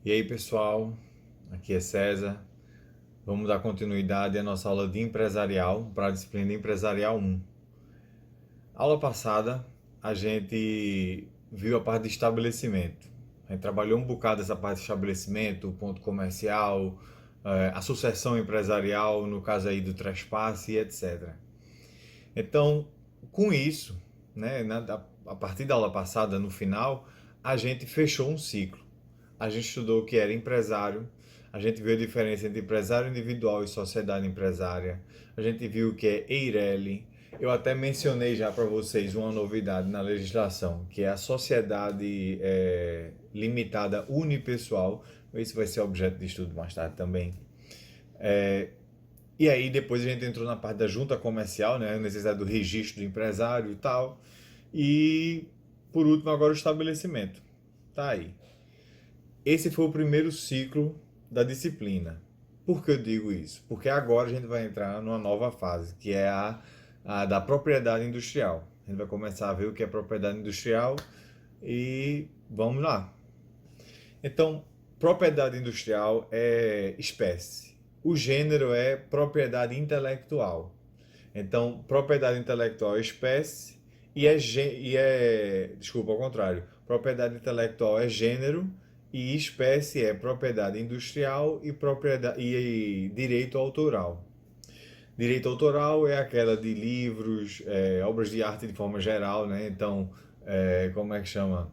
E aí, pessoal, aqui é César. Vamos dar continuidade à nossa aula de empresarial para a disciplina empresarial 1. Aula passada, a gente viu a parte de estabelecimento. A gente trabalhou um bocado essa parte de estabelecimento, o ponto comercial, a sucessão empresarial, no caso aí do trespasse e etc. Então, com isso, né, a partir da aula passada, no final, a gente fechou um ciclo. A gente estudou o que era empresário, a gente viu a diferença entre empresário individual e sociedade empresária, a gente viu o que é EIRELI. Eu até mencionei já para vocês uma novidade na legislação, que é a sociedade limitada unipessoal. Isso vai ser objeto de estudo mais tarde também. E aí depois a gente entrou na parte da junta comercial, né, a necessidade do registro do empresário e tal. E por último agora o estabelecimento. Tá aí. Esse foi o primeiro ciclo da disciplina. Por que eu digo isso? Porque agora a gente vai entrar numa nova fase, que é a da propriedade industrial. A gente vai começar a ver o que é propriedade industrial e vamos lá. Então, propriedade industrial é espécie. O gênero é propriedade intelectual. Então, propriedade intelectual é espécie desculpa, ao contrário. Propriedade intelectual é gênero e espécie é propriedade industrial e direito autoral. Direito autoral é aquela de livros, obras de arte de forma geral, né? Então, como é que chama?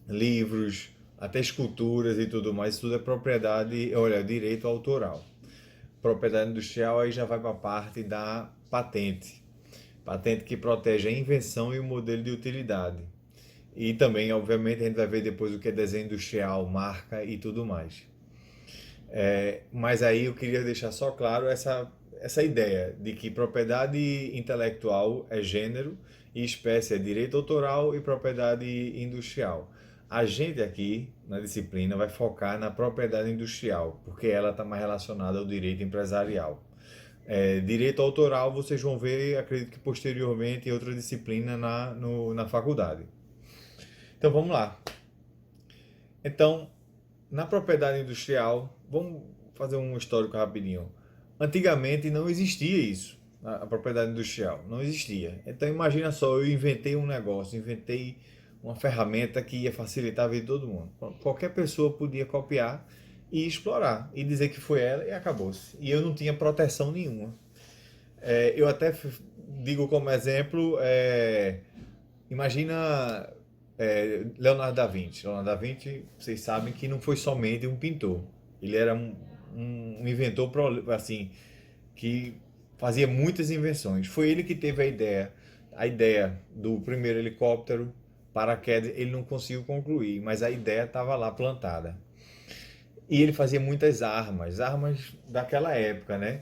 Livros, até esculturas e tudo mais, isso tudo é propriedade, olha, direito autoral. Propriedade industrial aí já vai para a parte da patente. Patente que protege a invenção e o modelo de utilidade. E também, obviamente, a gente vai ver depois o que é desenho industrial, marca e tudo mais. Mas aí eu queria deixar só claro essa ideia de que propriedade intelectual é gênero e espécie é direito autoral e propriedade industrial. A gente aqui na disciplina vai focar na propriedade industrial, porque ela está mais relacionada ao direito empresarial. Direito autoral vocês vão ver, acredito que posteriormente, em outra disciplina na faculdade. Então vamos lá. Então, na propriedade industrial, vamos fazer um histórico rapidinho. Antigamente não existia isso, a propriedade industrial, não existia. Então imagina só, eu inventei um negócio, inventei uma ferramenta que ia facilitar a vida de todo mundo. Qualquer pessoa podia copiar e explorar, e dizer que foi ela e acabou-se. E eu não tinha proteção nenhuma. Eu até digo como exemplo, imagina Leonardo da Vinci. Leonardo da Vinci, vocês sabem que não foi somente um pintor. Ele era um inventor assim, que fazia muitas invenções. Foi ele que teve a ideia do primeiro helicóptero, paraquedas. Ele não conseguiu concluir, mas a ideia estava lá plantada. E ele fazia muitas armas daquela época, né?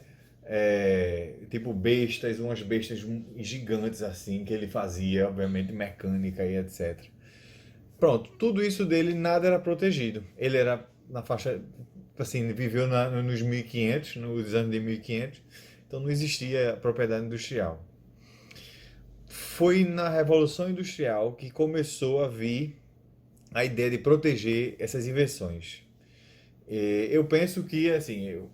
Tipo bestas, umas bestas gigantes assim que ele fazia, obviamente mecânica e etc. Pronto, tudo isso dele nada era protegido. Ele era na faixa, assim, viveu nos 1500, nos anos de 1500, então não existia propriedade industrial. Foi na Revolução Industrial que começou a vir a ideia de proteger essas invenções. Eu penso que, assim,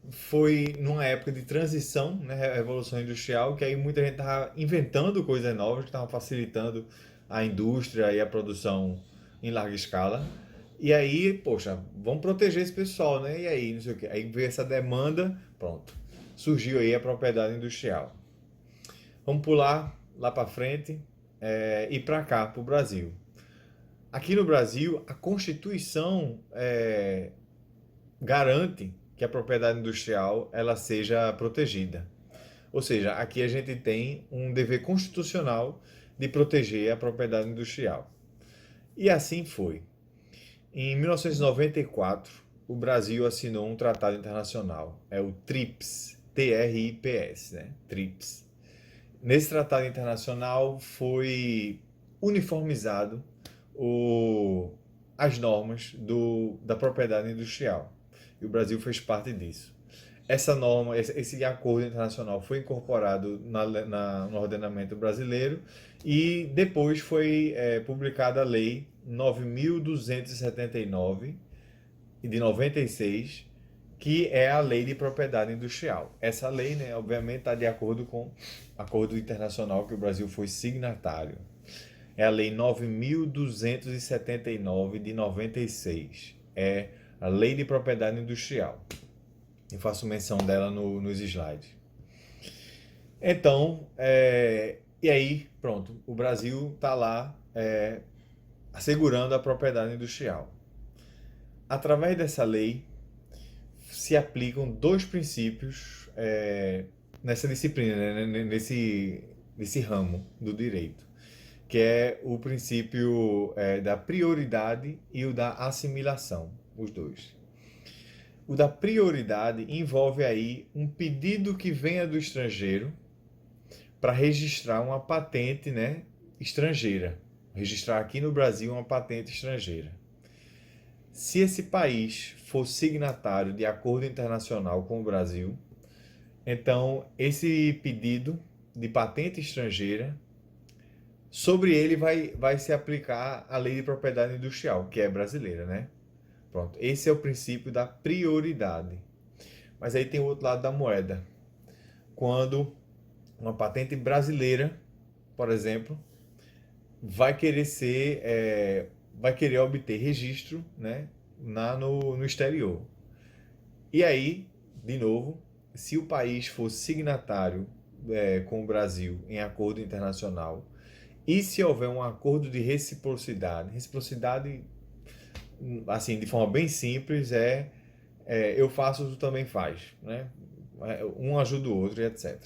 foi numa época de transição, né, Revolução Industrial, que aí muita gente estava inventando coisas novas, que estavam facilitando a indústria e a produção em larga escala. E aí, poxa, vamos proteger esse pessoal, né? E aí, não sei o quê. Aí veio essa demanda, pronto. Surgiu aí a propriedade industrial. Vamos pular lá para frente e para cá, para o Brasil. Aqui no Brasil, a Constituição garante que a propriedade industrial ela seja protegida. Ou seja, aqui a gente tem um dever constitucional de proteger a propriedade industrial. E assim foi. Em 1994, o Brasil assinou um tratado internacional, é o TRIPS, T-R-I-P-S, né? TRIPS. Nesse tratado internacional foi uniformizado as normas da propriedade industrial. E o Brasil fez parte disso. Essa norma, esse acordo internacional foi incorporado no ordenamento brasileiro e depois foi publicada a Lei 9.279 de 96, que é a Lei de Propriedade Industrial. Essa lei, né, obviamente, está de acordo com o acordo internacional que o Brasil foi signatário. É a Lei 9.279 de 96. É a Lei de Propriedade Industrial. Eu faço menção dela nos slides. Então, e aí, pronto, o Brasil está lá assegurando a propriedade industrial. Através dessa lei, se aplicam dois princípios nessa disciplina, né, nesse ramo do direito, que é o princípio da prioridade e o da assimilação, os dois. O da prioridade envolve aí um pedido que venha do estrangeiro para registrar uma patente, né, estrangeira. Registrar aqui no Brasil uma patente estrangeira. Se esse país for signatário de acordo internacional com o Brasil, então esse pedido de patente estrangeira, sobre ele vai se aplicar a Lei de Propriedade Industrial, que é brasileira, né? Pronto, esse é o princípio da prioridade. Mas aí tem o outro lado da moeda. Quando uma patente brasileira, por exemplo, vai querer obter registro, né, no exterior. E aí, de novo, se o país for signatário com o Brasil em acordo internacional, e se houver um acordo de reciprocidade, assim, de forma bem simples, eu faço, tu também faz, né? Um ajuda o outro e etc.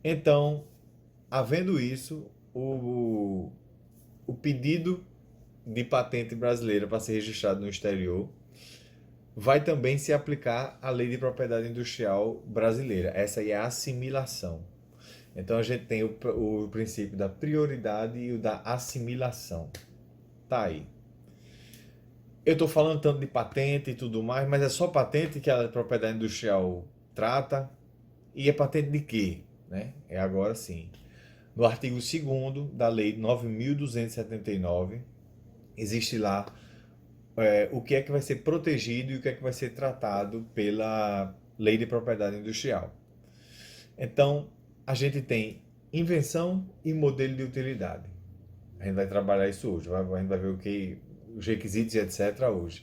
Então, havendo isso, o pedido de patente brasileira para ser registrado no exterior vai também se aplicar à Lei de Propriedade Industrial brasileira. Essa aí é a assimilação. Então a gente tem o princípio da prioridade e o da assimilação. Tá aí. Eu estou falando tanto de patente e tudo mais, mas é só patente que a propriedade industrial trata. E é patente de quê? Né? É agora sim. No artigo 2º da Lei 9.279, existe lá o que é que vai ser protegido e o que é que vai ser tratado pela Lei de Propriedade Industrial. Então, a gente tem invenção e modelo de utilidade. A gente vai trabalhar isso hoje, a gente vai ver os requisitos e etc. hoje.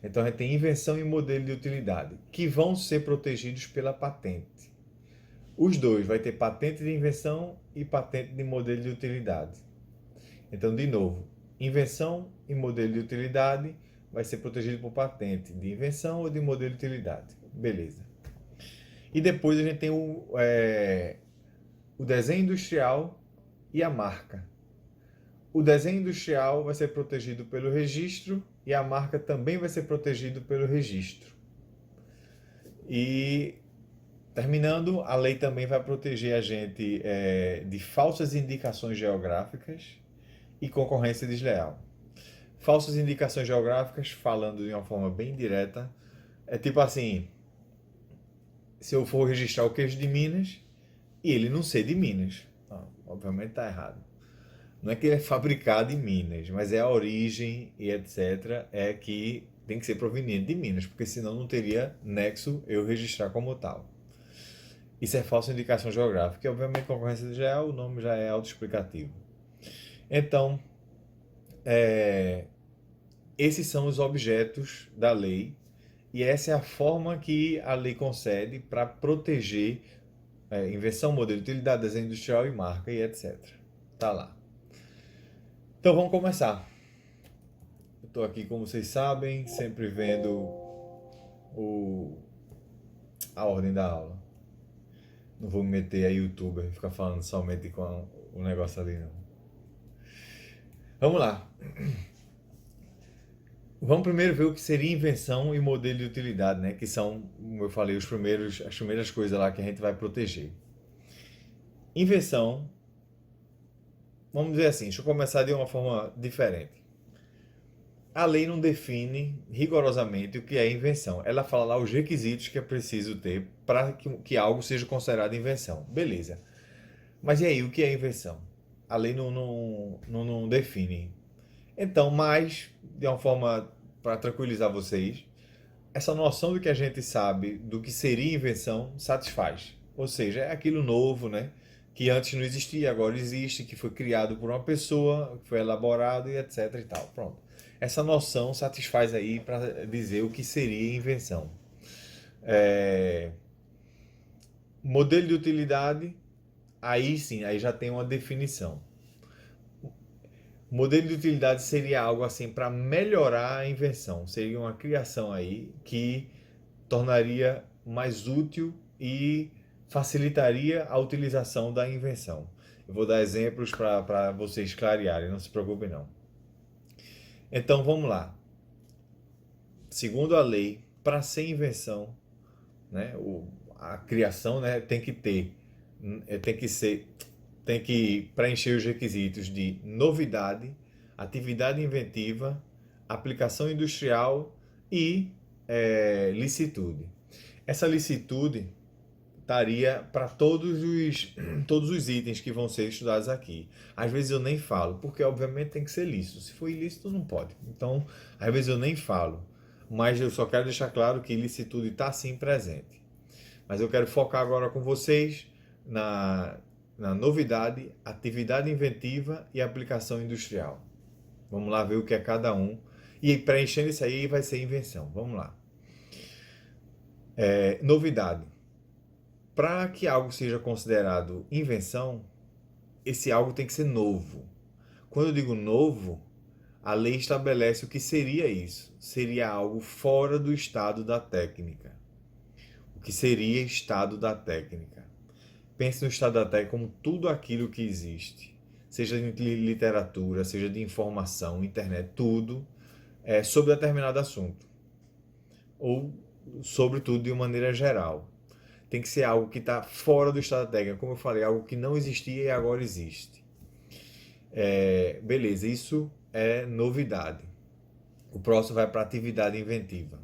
Então, a gente tem invenção e modelo de utilidade, que vão ser protegidos pela patente. Os dois, vai ter patente de invenção e patente de modelo de utilidade. Então, de novo, invenção e modelo de utilidade vai ser protegido por patente de invenção ou de modelo de utilidade. Beleza. E depois a gente tem o desenho industrial e a marca. O desenho industrial vai ser protegido pelo registro e a marca também vai ser protegido pelo registro. E terminando, a lei também vai proteger a gente de falsas indicações geográficas e concorrência desleal. Falsas indicações geográficas, falando de uma forma bem direta, é tipo assim, se eu for registrar o queijo de Minas e ele não ser de Minas, obviamente está errado. Não é que ele é fabricado em Minas, mas é a origem e etc. é que tem que ser proveniente de Minas, porque senão não teria nexo eu registrar como tal. Isso é falsa indicação geográfica, e obviamente concorrência desleal, o nome já é autoexplicativo. Então, esses são os objetos da lei e essa é a forma que a lei concede para proteger invenção, modelo de utilidade, desenho industrial e marca e etc. Tá lá. Então vamos começar. Eu estou aqui, como vocês sabem, sempre vendo a ordem da aula. Não vou me meter a youtuber e ficar falando somente com o negócio ali, não. Vamos lá. Vamos primeiro ver o que seria invenção e modelo de utilidade, né? Que são, como eu falei, as primeiras coisas lá que a gente vai proteger. Invenção, vamos dizer assim, deixa eu começar de uma forma diferente. A lei não define rigorosamente o que é invenção. Ela fala lá os requisitos que é preciso ter para que algo seja considerado invenção. Beleza. Mas e aí, o que é invenção? A lei não define. Então, mas, de uma forma para tranquilizar vocês, essa noção do que a gente sabe do que seria invenção satisfaz. Ou seja, é aquilo novo, né? Que antes não existia, agora existe, que foi criado por uma pessoa, que foi elaborado e etc e tal. Pronto. Essa noção satisfaz aí para dizer o que seria invenção. É, modelo de utilidade, aí sim, aí já tem uma definição. Modelo de utilidade seria algo assim para melhorar a invenção, seria uma criação aí que tornaria mais útil e facilitaria a utilização da invenção. Eu vou dar exemplos para vocês clarearem, não se preocupem não. Então vamos lá. Segundo a lei, para ser invenção, né, a criação, né, tem que ter, tem que ser, tem que preencher os requisitos de novidade, atividade inventiva, aplicação industrial e licitude. Essa licitude estaria para todos os itens que vão ser estudados aqui. Às vezes eu nem falo, porque obviamente tem que ser lícito. Se for ilícito, não pode. Então, às vezes eu nem falo. Mas eu só quero deixar claro que licitude está sim presente. Mas eu quero focar agora com vocês na novidade, atividade inventiva e aplicação industrial. Vamos lá ver o que é cada um. E preenchendo isso aí vai ser invenção. Vamos lá. Novidade. Para que algo seja considerado invenção, esse algo tem que ser novo. Quando eu digo novo, a lei estabelece o que seria isso. Seria algo fora do estado da técnica. O que seria estado da técnica? Pense no estado da técnica como tudo aquilo que existe. Seja de literatura, seja de informação, internet, tudo é sobre determinado assunto. Ou sobre tudo de uma maneira geral. Tem que ser algo que está fora do estado da técnica. Como eu falei, algo que não existia e agora existe. Beleza, isso é novidade. O próximo vai para atividade inventiva.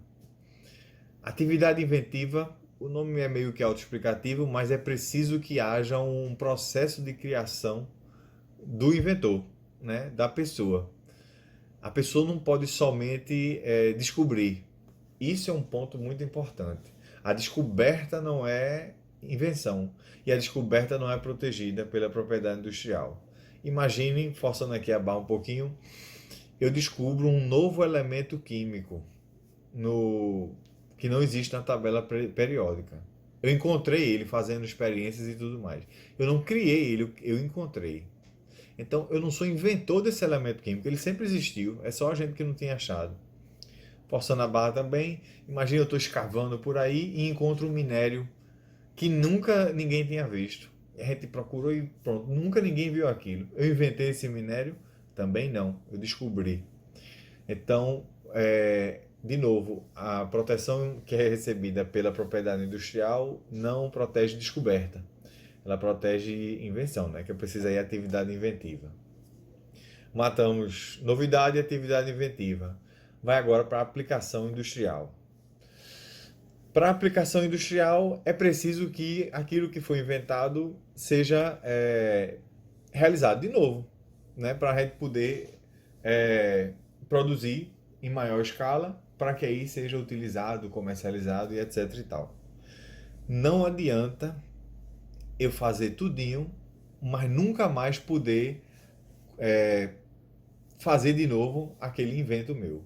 Atividade inventiva, o nome é meio que autoexplicativo, mas é preciso que haja um processo de criação do inventor, né, da pessoa. A pessoa não pode somente descobrir. Isso é um ponto muito importante. A descoberta não é invenção e a descoberta não é protegida pela propriedade industrial. Imaginem, forçando aqui a barra um pouquinho, eu descubro um novo elemento químico que não existe na tabela periódica. Eu encontrei ele fazendo experiências e tudo mais. Eu não criei ele, eu encontrei. Então, eu não sou inventor desse elemento químico, ele sempre existiu, é só a gente que não tinha achado. Forçando a barra também, imagina eu estou escavando por aí e encontro um minério que nunca ninguém tinha visto. A gente procurou e pronto, nunca ninguém viu aquilo. Eu inventei esse minério? Também não, eu descobri. Então, de novo, a proteção que é recebida pela propriedade industrial não protege descoberta. Ela protege invenção, né? Que eu preciso aí atividade inventiva. Matamos novidade e atividade inventiva. Vai agora para a aplicação industrial. Para a aplicação industrial, é preciso que aquilo que foi inventado seja realizado de novo, né? Para a gente poder produzir em maior escala, para que aí seja utilizado, comercializado e etc e tal. Não adianta eu fazer tudinho, mas nunca mais poder fazer de novo aquele invento meu.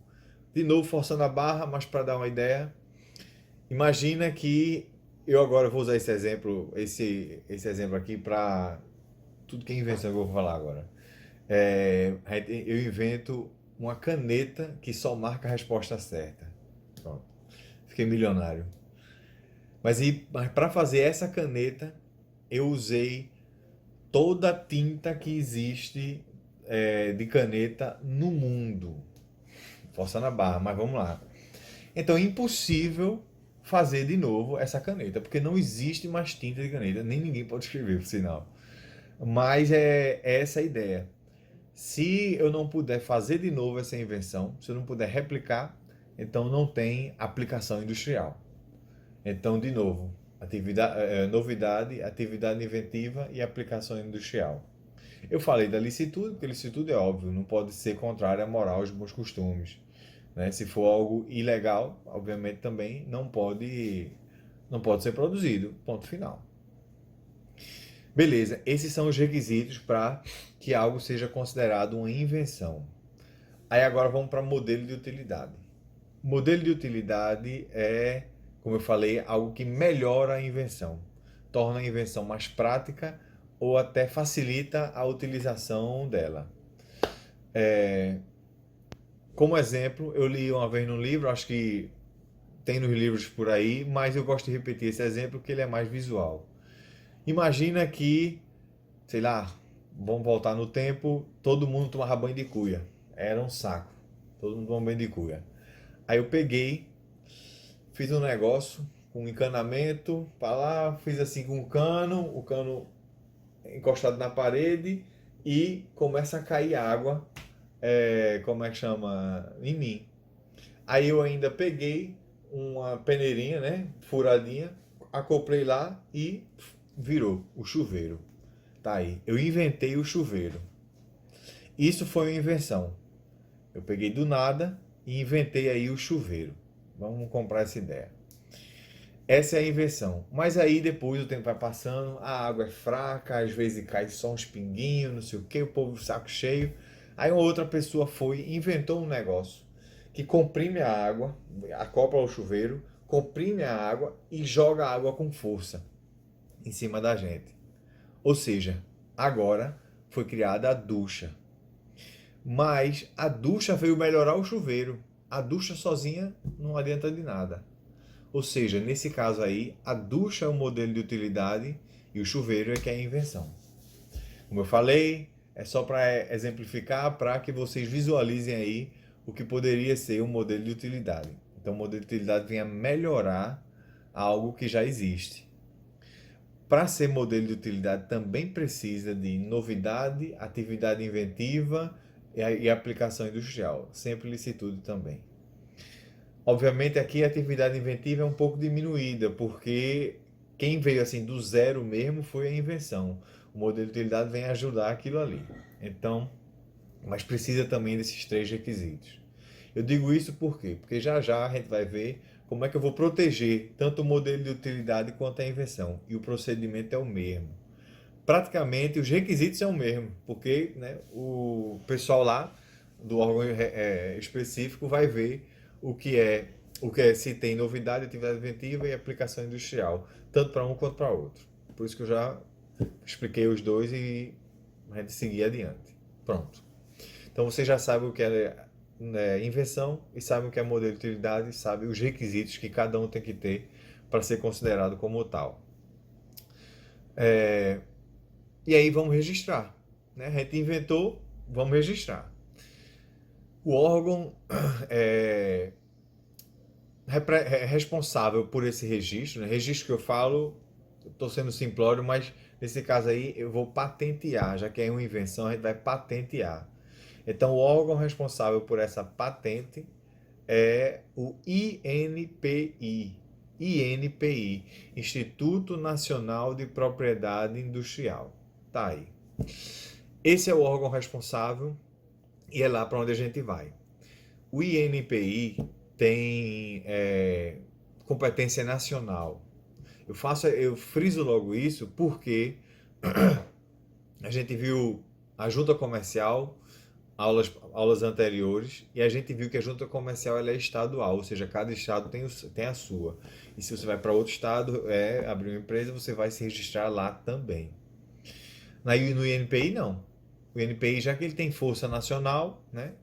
De novo, forçando a barra, mas para dar uma ideia, imagina que eu agora vou usar esse exemplo aqui para tudo que é invenção que eu vou falar agora. Eu invento uma caneta que só marca a resposta certa. Pronto. Fiquei milionário. Mas para fazer essa caneta, eu usei toda a tinta que existe de caneta no mundo. Forçando a barra, mas vamos lá. Então é impossível fazer de novo essa caneta, porque não existe mais tinta de caneta, nem ninguém pode escrever, por sinal. Mas é essa a ideia. Se eu não puder fazer de novo essa invenção, se eu não puder replicar, então não tem aplicação industrial. Então, de novo, novidade, atividade inventiva e aplicação industrial. Eu falei da licitude, porque licitude é óbvio, não pode ser contrária à moral aos bons costumes. né? Se for algo ilegal, obviamente também não pode ser produzido. Ponto final. Beleza, esses são os requisitos para que algo seja considerado uma invenção. Aí agora vamos para modelo de utilidade. Modelo de utilidade é, como eu falei, algo que melhora a invenção, torna a invenção mais prática ou até facilita a utilização dela. Como exemplo, eu li uma vez num livro, acho que tem nos livros por aí, mas eu gosto de repetir esse exemplo porque ele é mais visual. Imagina que, sei lá, vamos voltar no tempo, todo mundo tomava banho de cuia. Era um saco. Todo mundo tomava banho de cuia. Aí eu peguei, fiz um negócio com um encanamento para lá, fiz assim com o cano encostado na parede e começa a cair água, como é que chama? Em mim. Aí eu ainda peguei uma peneirinha, né, furadinha, acoplei lá e virou o chuveiro. Tá aí. Eu inventei o chuveiro. Isso foi uma invenção. Eu peguei do nada e inventei aí o chuveiro. Vamos comprar essa ideia. Essa é a invenção. Mas aí depois o tempo vai passando, a água é fraca, às vezes cai só uns pinguinhos, não sei o que, o povo saco cheio. Aí uma outra pessoa foi e inventou um negócio que comprime a água, acopla ao chuveiro, comprime a água e joga a água com força em cima da gente. Ou seja, agora foi criada a ducha. Mas a ducha veio melhorar o chuveiro. A ducha sozinha não adianta de nada. Ou seja, nesse caso aí, a ducha é um modelo de utilidade e o chuveiro é que é a invenção. Como eu falei, é só para exemplificar, para que vocês visualizem aí o que poderia ser um modelo de utilidade. Então, o modelo de utilidade vem a melhorar algo que já existe. Para ser modelo de utilidade também precisa de novidade, atividade inventiva e aplicação industrial, sempre licitude também. Obviamente aqui a atividade inventiva é um pouco diminuída, porque quem veio assim do zero mesmo foi a invenção. O modelo de utilidade vem ajudar aquilo ali. Então, mas precisa também desses três requisitos. Eu digo isso por quê? Porque já já a gente vai ver como é que eu vou proteger tanto o modelo de utilidade quanto a invenção. E o procedimento é o mesmo. Praticamente os requisitos são o mesmo, porque né, o pessoal lá do órgão específico vai ver o que é se tem novidade, atividade inventiva e aplicação industrial, tanto para um quanto para outro. Por isso que eu já expliquei os dois e a gente seguir adiante. Pronto. Então você já sabe o que é invenção e sabe o que é modelo de utilidade, sabe os requisitos que cada um tem que ter para ser considerado como tal. E aí vamos registrar. Né? A gente inventou, vamos registrar. O órgão é responsável por esse registro. Né? Registro que eu falo, estou sendo simplório, mas nesse caso aí eu vou patentear, já que é uma invenção, a gente vai patentear. Então, o órgão responsável por essa patente é o INPI. INPI, Instituto Nacional de Propriedade Industrial. Tá aí. Esse é o órgão responsável e é lá para onde a gente vai. O INPI tem competência nacional. Eu friso logo isso porque a gente viu a junta comercial, aulas anteriores, e a gente viu que a junta comercial ela é estadual, ou seja, cada estado tem a sua. E se você vai para outro estado, abrir uma empresa, você vai se registrar lá também. No INPI, não. O INPI, já que ele tem força nacional, né,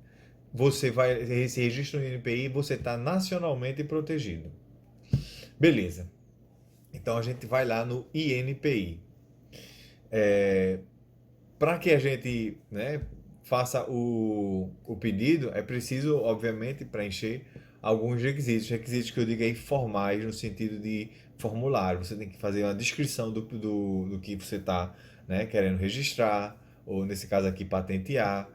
você vai se registra no INPI e você está nacionalmente protegido. Beleza. Então a gente vai lá no INPI. Para que a gente faça o pedido, é preciso, obviamente, preencher alguns requisitos. Requisitos que eu digo aí formais, no sentido de formulário. Você tem que fazer uma descrição do que você está querendo registrar, ou nesse caso aqui, patentear.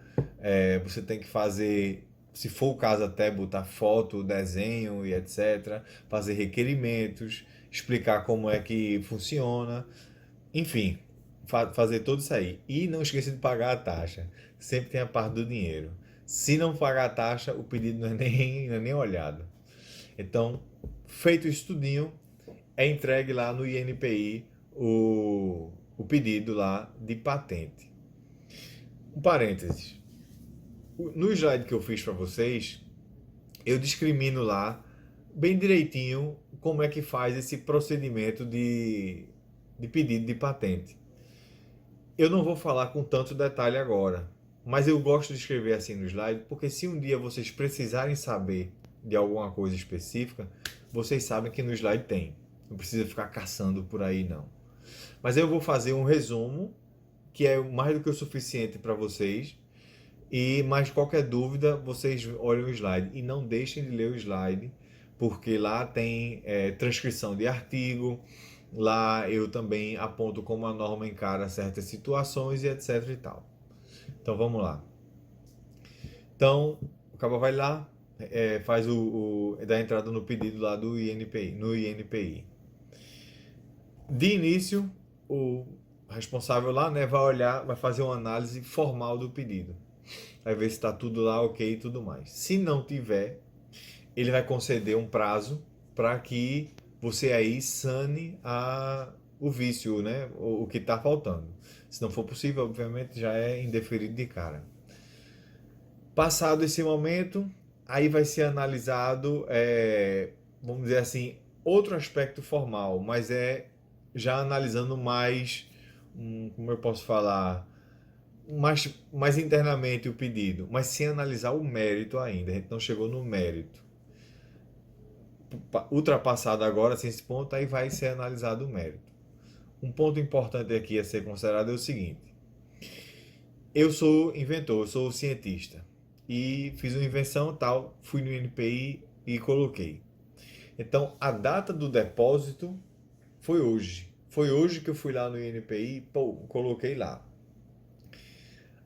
Você tem que fazer, se for o caso, até botar foto, desenho e etc. Fazer requerimentos, explicar como é que funciona. Enfim, fazer tudo isso aí. E não esqueça de pagar a taxa. Sempre tem a parte do dinheiro. Se não pagar a taxa, o pedido não é nem olhado. Então, feito o estudinho, é entregue lá no INPI o pedido lá de patente. Um parênteses. No slide que eu fiz para vocês, eu discrimino lá bem direitinho como é que faz esse procedimento de pedido de patente. Eu não vou falar com tanto detalhe agora, mas eu gosto de escrever assim no slide, porque se um dia vocês precisarem saber de alguma coisa específica, vocês sabem que no slide tem. Não precisa ficar caçando por aí, não. Mas eu vou fazer um resumo, que é mais do que o suficiente para vocês. E mais qualquer dúvida, vocês olhem o slide. E não deixem de ler o slide, porque lá tem transcrição de artigo. Lá eu também aponto como a norma encara certas situações e etc e tal. Então vamos lá. Então, o cabo vai lá, faz dá entrada no pedido lá do INPI, no INPI. De início, o responsável lá, né, vai olhar, vai fazer uma análise formal do pedido. Vai ver se está tudo lá ok e tudo mais. Se não tiver, ele vai conceder um prazo para que você aí sane o vício, né, o que está faltando. Se não for possível, obviamente já é indeferido de cara. Passado esse momento, aí vai ser analisado, vamos dizer assim, outro aspecto formal, mas já analisando mais, como eu posso falar, mais internamente o pedido, mas sem analisar o mérito ainda. A gente não chegou no mérito. Ultrapassado agora, sem esse ponto, aí vai ser analisado o mérito. Um ponto importante aqui a ser considerado é o seguinte: eu sou inventor, eu sou cientista e fiz uma invenção tal, fui no INPI e coloquei. Então, a data do depósito foi hoje. Foi hoje que eu fui lá no INPI, coloquei lá.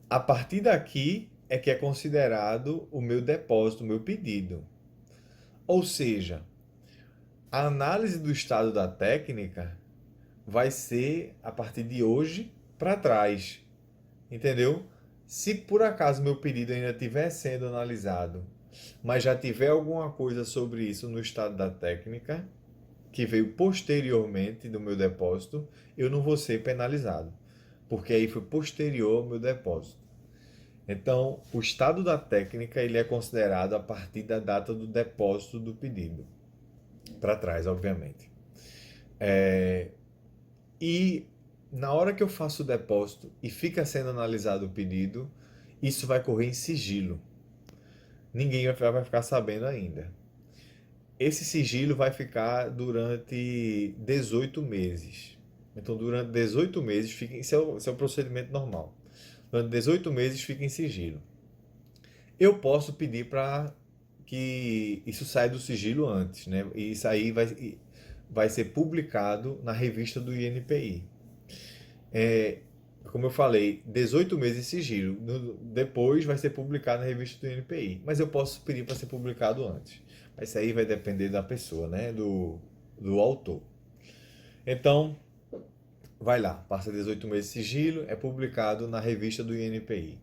A partir daqui é que é considerado o meu depósito, o meu pedido. Ou seja, a análise do estado da técnica vai ser a partir de hoje para trás. Entendeu? Se por acaso meu pedido ainda estiver sendo analisado, mas já tiver alguma coisa sobre isso no estado da técnica, que veio posteriormente do meu depósito, eu não vou ser penalizado, porque aí foi posterior ao meu depósito. Então, o estado da técnica ele é considerado a partir da data do depósito do pedido, para trás, obviamente. E na hora que eu faço o depósito e fica sendo analisado o pedido, isso vai correr em sigilo. Ninguém vai ficar sabendo ainda. Esse sigilo vai ficar durante 18 meses. Então, durante 18 meses, esse é o procedimento normal. Durante 18 meses fica em sigilo. Eu posso pedir para que isso saia do sigilo antes, né? E isso aí vai ser publicado na revista do INPI. Como eu falei, 18 meses de sigilo. Depois vai ser publicado na revista do INPI. Mas eu posso pedir para ser publicado antes. Mas isso aí vai depender da pessoa, né? Do autor. Então, vai lá, passa 18 meses de sigilo, é publicado na revista do INPI.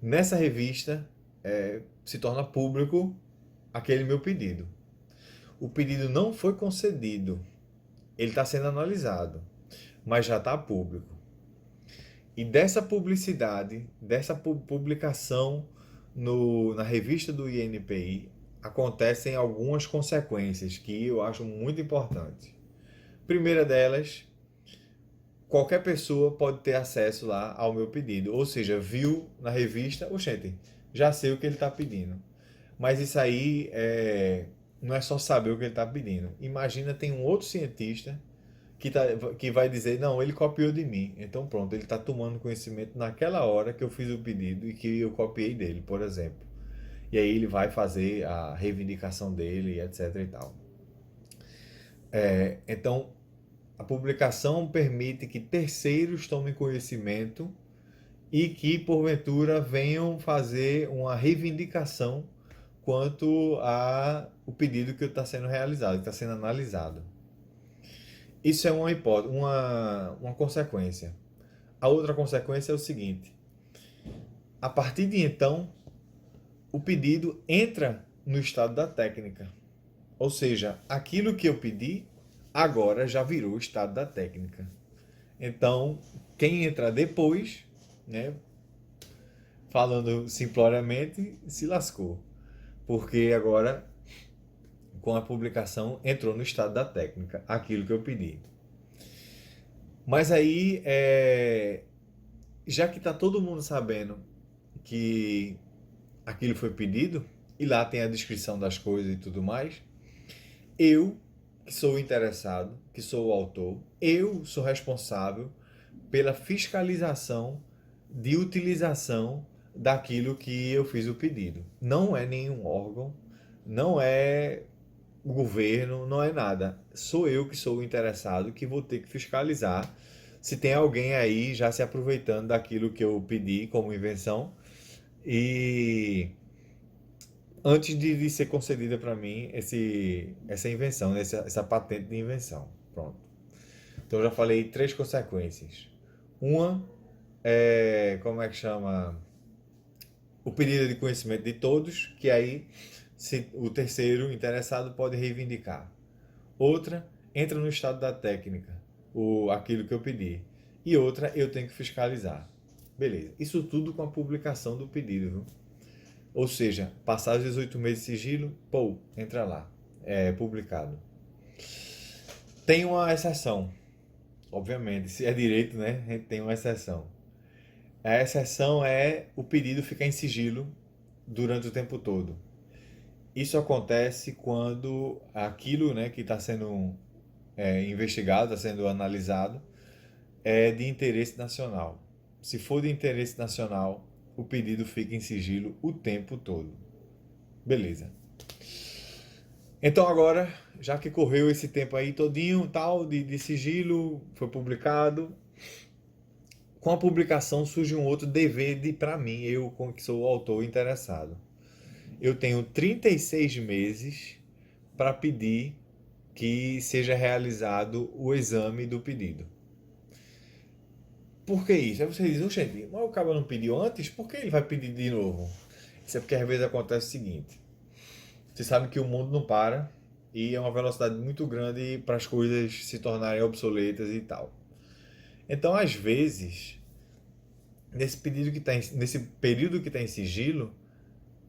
Nessa revista, se torna público aquele meu pedido. O pedido não foi concedido, ele está sendo analisado, mas já está público. E dessa publicidade, dessa publicação na revista do INPI, acontecem algumas consequências que eu acho muito importantes. Primeira delas, qualquer pessoa pode ter acesso lá ao meu pedido. Ou seja, viu na revista, oxente, já sei o que ele está pedindo. Mas isso aí não é só saber o que ele está pedindo. Imagina, tem um outro cientista que vai dizer, não, ele copiou de mim. Então pronto, ele está tomando conhecimento naquela hora que eu fiz o pedido e que eu copiei dele, por exemplo. E aí ele vai fazer a reivindicação dele, etc e tal. Então, a publicação permite que terceiros tomem conhecimento e que, porventura, venham fazer uma reivindicação quanto ao pedido que está sendo realizado, que está sendo analisado. Isso é uma hipótese, uma consequência. A outra consequência é o seguinte: a partir de então, o pedido entra no estado da técnica. Ou seja, aquilo que eu pedi agora já virou o estado da técnica. Então, quem entrar depois, né, falando simploriamente, se lascou. Porque agora, com a publicação, entrou no estado da técnica, aquilo que eu pedi. Mas aí, já que está todo mundo sabendo que aquilo foi pedido, e lá tem a descrição das coisas e tudo mais, eu, que sou o interessado, que sou o autor, eu sou responsável pela fiscalização de utilização daquilo que eu fiz o pedido. Não é nenhum órgão, não é o governo, não é nada. Sou eu que sou o interessado que vou ter que fiscalizar se tem alguém aí já se aproveitando daquilo que eu pedi como invenção e antes de ser concedida para mim essa invenção, né? Essa patente de invenção. Pronto. Então eu já falei 3 consequências. Uma é, como é que chama? O pedido de conhecimento de todos, que aí se o terceiro interessado pode reivindicar. Outra, entra no estado da técnica, aquilo que eu pedi. E outra, eu tenho que fiscalizar. Beleza. Isso tudo com a publicação do pedido, viu? Ou seja, passados 18 meses de sigilo, pô, entra lá. É publicado. Tem uma exceção, obviamente. Se é direito, né? Tem uma exceção. A exceção é o pedido ficar em sigilo durante o tempo todo. Isso acontece quando aquilo, né, que está sendo investigado, está sendo analisado, é de interesse nacional. Se for de interesse nacional, o pedido fica em sigilo o tempo todo. Beleza. Então agora, já que correu esse tempo aí todinho, tal, de sigilo, foi publicado, com a publicação surge um outro dever para mim, eu que sou o autor interessado. Eu tenho 36 meses para pedir que seja realizado o exame do pedido. Por que isso? Aí você diz, gente, mas o cara não pediu antes, por que ele vai pedir de novo? Isso é porque às vezes acontece o seguinte: você sabe que o mundo não para e é uma velocidade muito grande para as coisas se tornarem obsoletas e tal. Então, às vezes, nesse período que está em sigilo,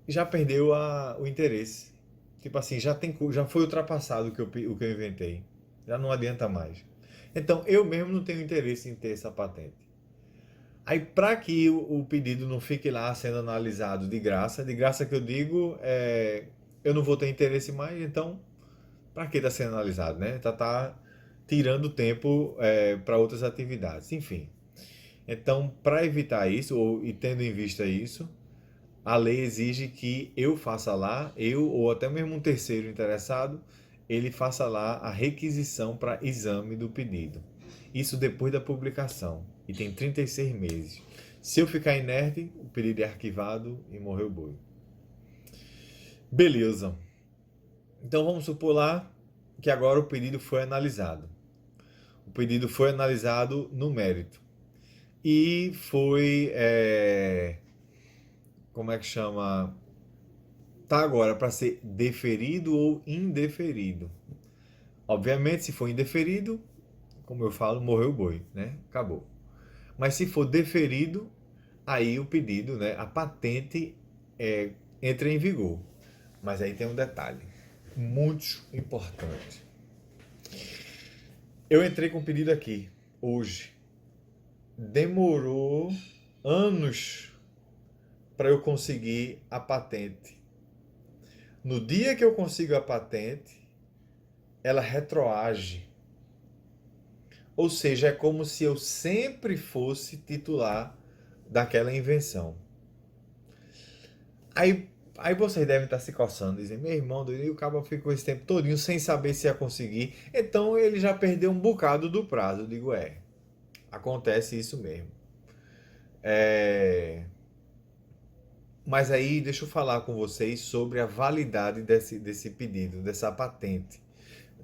já perdeu o interesse. Tipo assim, já foi ultrapassado o que eu inventei. Já não adianta mais. Então, eu mesmo não tenho interesse em ter essa patente. Aí, para que o pedido não fique lá sendo analisado de graça que eu digo, eu não vou ter interesse mais, então, para que está sendo analisado, né? Tá tirando tempo para outras atividades, enfim. Então, para evitar isso, e tendo em vista isso, a lei exige que eu faça lá, eu ou até mesmo um terceiro interessado, ele faça lá a requisição para exame do pedido. Isso depois da publicação. E tem 36 meses. Se eu ficar inerte, o pedido é arquivado e morreu o boi. Beleza. Então vamos supor lá que agora o pedido foi analisado. O pedido foi analisado no mérito. E foi... como é que chama? Tá agora para ser deferido ou indeferido. Obviamente, se for indeferido, como eu falo, morreu o boi, né? Acabou. Mas se for deferido, aí o pedido, né, a patente entra em vigor. Mas aí tem um detalhe muito importante. Eu entrei com o pedido aqui hoje. Demorou anos para eu conseguir a patente. No dia que eu consigo a patente, ela retroage. Ou seja, é como se eu sempre fosse titular daquela invenção. Aí vocês devem estar se coçando, dizendo, meu irmão, e o cabo ficou esse tempo todinho sem saber se ia conseguir. Então ele já perdeu um bocado do prazo. Eu digo, acontece isso mesmo. Mas aí deixa eu falar com vocês sobre a validade desse pedido, dessa patente.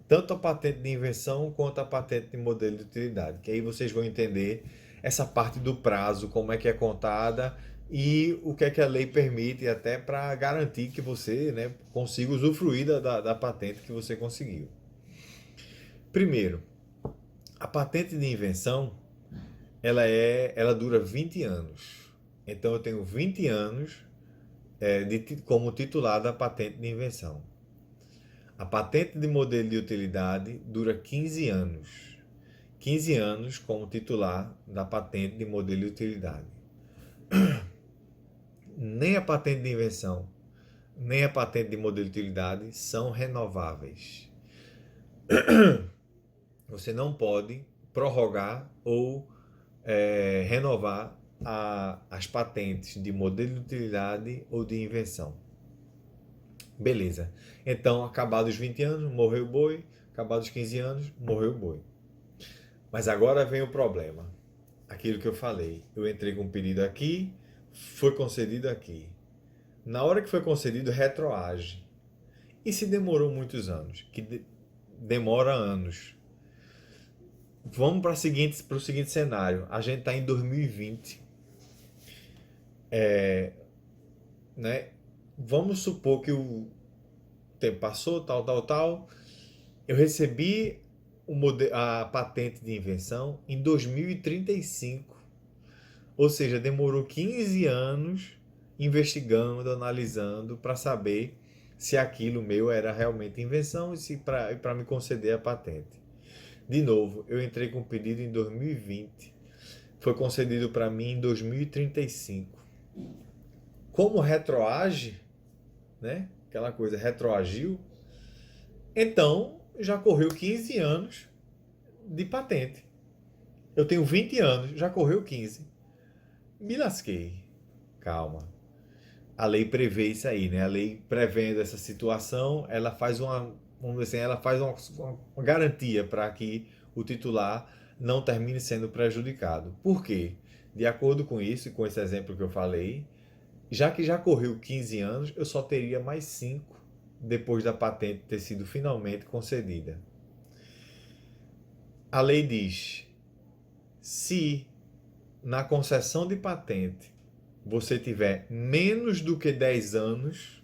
Tanto a patente de invenção quanto a patente de modelo de utilidade. Que aí vocês vão entender essa parte do prazo, como é que é contada e o que é que a lei permite até para garantir que você, né, consiga usufruir da patente que você conseguiu. Primeiro, a patente de invenção, ela dura 20 anos. Então eu tenho 20 anos como titular da patente de invenção. A patente de modelo de utilidade dura 15 anos. 15 anos como titular da patente de modelo de utilidade. Nem a patente de invenção, nem a patente de modelo de utilidade são renováveis. Você não pode prorrogar ou renovar as patentes de modelo de utilidade ou de invenção. Beleza. Então, acabados os 20 anos, morreu o boi. Acabados os 15 anos, morreu o boi. Mas agora vem o problema. Aquilo que eu falei. Eu entrei com um pedido aqui, foi concedido aqui. Na hora que foi concedido, retroage. E se demorou muitos anos? Que demora anos. Vamos para o seguinte cenário. A gente está em 2020. Né? Vamos supor que o tempo passou, tal. Eu recebi a patente de invenção em 2035. Ou seja, demorou 15 anos investigando, analisando para saber se aquilo meu era realmente invenção e se para me conceder a patente. De novo, eu entrei com o pedido em 2020. Foi concedido para mim em 2035. Como retroage, né? Aquela coisa retroagiu. Então, já correu 15 anos de patente. Eu tenho 20 anos, já correu 15. Me lasquei. Calma. A lei prevê isso aí, né? A lei prevendo essa situação, ela faz vamos dizer assim, ela faz uma garantia para que o titular não termine sendo prejudicado. Por quê? De acordo com isso e com esse exemplo que eu falei, já que já correu 15 anos, eu só teria mais 5 depois da patente ter sido finalmente concedida. A lei diz: se na concessão de patente você tiver menos do que 10 anos,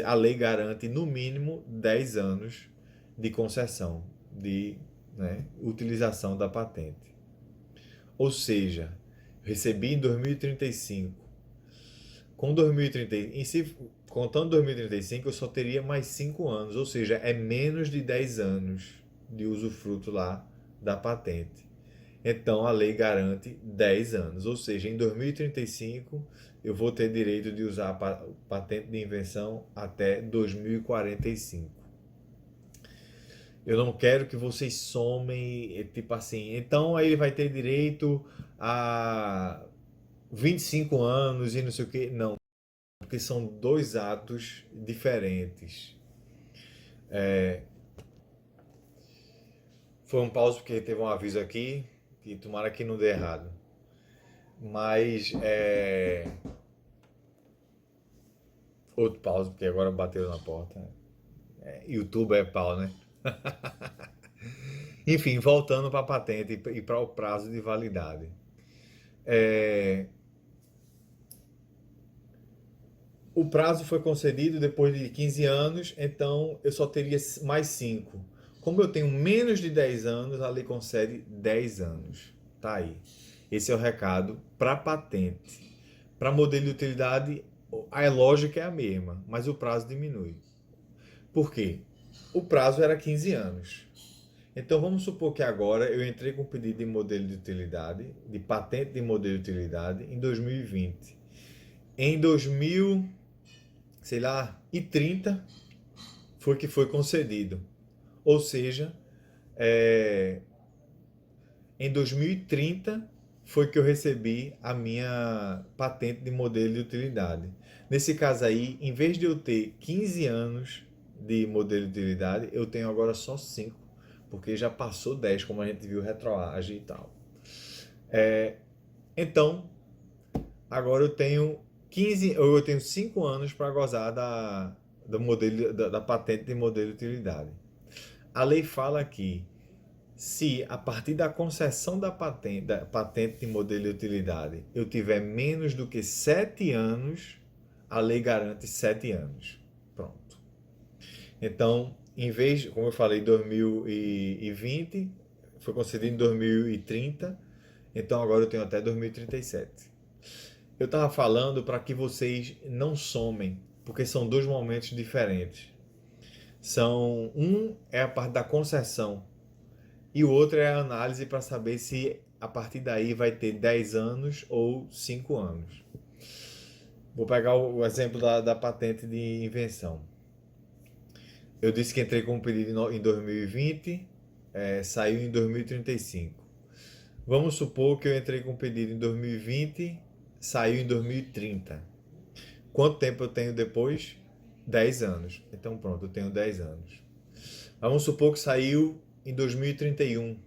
a lei garante no mínimo 10 anos de concessão, de utilização da patente. Ou seja, recebi em 2035. Com 2035, contando 2035, eu só teria mais 5 anos, ou seja, é menos de 10 anos de usufruto lá da patente. Então a lei garante 10 anos, ou seja, em 2035 eu vou ter direito de usar a patente de invenção até 2045. Eu não quero que vocês somem, tipo assim, então aí ele vai ter direito a 25 anos e não sei o que. Não, porque são dois atos diferentes. Foi um pause porque teve um aviso aqui, e tomara que não dê errado. Mas outro pause, porque agora bateu na porta. YouTube é pau, né? Enfim, voltando para a patente e para o prazo de validade. O prazo foi concedido depois de 15 anos, então eu só teria mais 5. Como eu tenho menos de 10 anos, a lei concede 10 anos. Tá aí. Esse é o recado para patente. Para modelo de utilidade, a lógica é a mesma, mas o prazo diminui. Por quê? O prazo era 15 anos. Então vamos supor que agora eu entrei com um pedido de modelo de utilidade, de patente de modelo de utilidade em 2020. Em 2000, sei lá, e 30 foi que foi concedido. Ou seja, em 2030 foi que eu recebi a minha patente de modelo de utilidade. Nesse caso aí, em vez de eu ter 15 anos de modelo de utilidade, eu tenho agora só 5, porque já passou 10, como a gente viu, retroage e tal. Então, agora eu tenho 5 anos para gozar da patente de modelo de utilidade. A lei fala aqui Se a partir da concessão da patente de modelo de utilidade eu tiver menos do que 7 anos, a lei garante 7 anos. Pronto. Então, em vez, como eu falei, 2020, foi concedido em 2030, então agora eu tenho até 2037. Eu estava falando para que vocês não somem, porque são dois momentos diferentes. Um é a parte da concessão e o outro é a análise para saber se a partir daí vai ter 10 anos ou 5 anos. Vou pegar o exemplo da patente de invenção. Eu disse que entrei com um pedido em 2020, saiu em 2035. Vamos supor que eu entrei com um pedido em 2020, saiu em 2030. Quanto tempo eu tenho depois? 10 anos. Então pronto, eu tenho 10 anos. Vamos supor que saiu em 2031.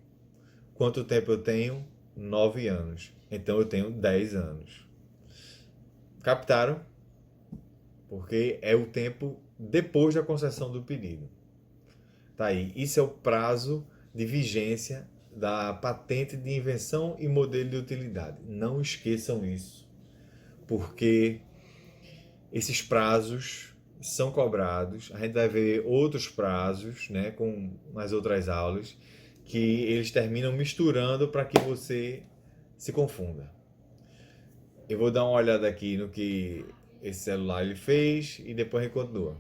Quanto tempo eu tenho? 9 anos. Então eu tenho 10 anos. Captaram? Porque é o tempo depois da concessão do pedido. Tá aí. Isso é o prazo de vigência da patente de invenção e modelo de utilidade. Não esqueçam isso, porque esses prazos são cobrados. A gente vai ver outros prazos, né, com as outras aulas, que eles terminam misturando para que você se confunda. Eu vou dar uma olhada aqui no que esse celular ele fez e depois a gente continua.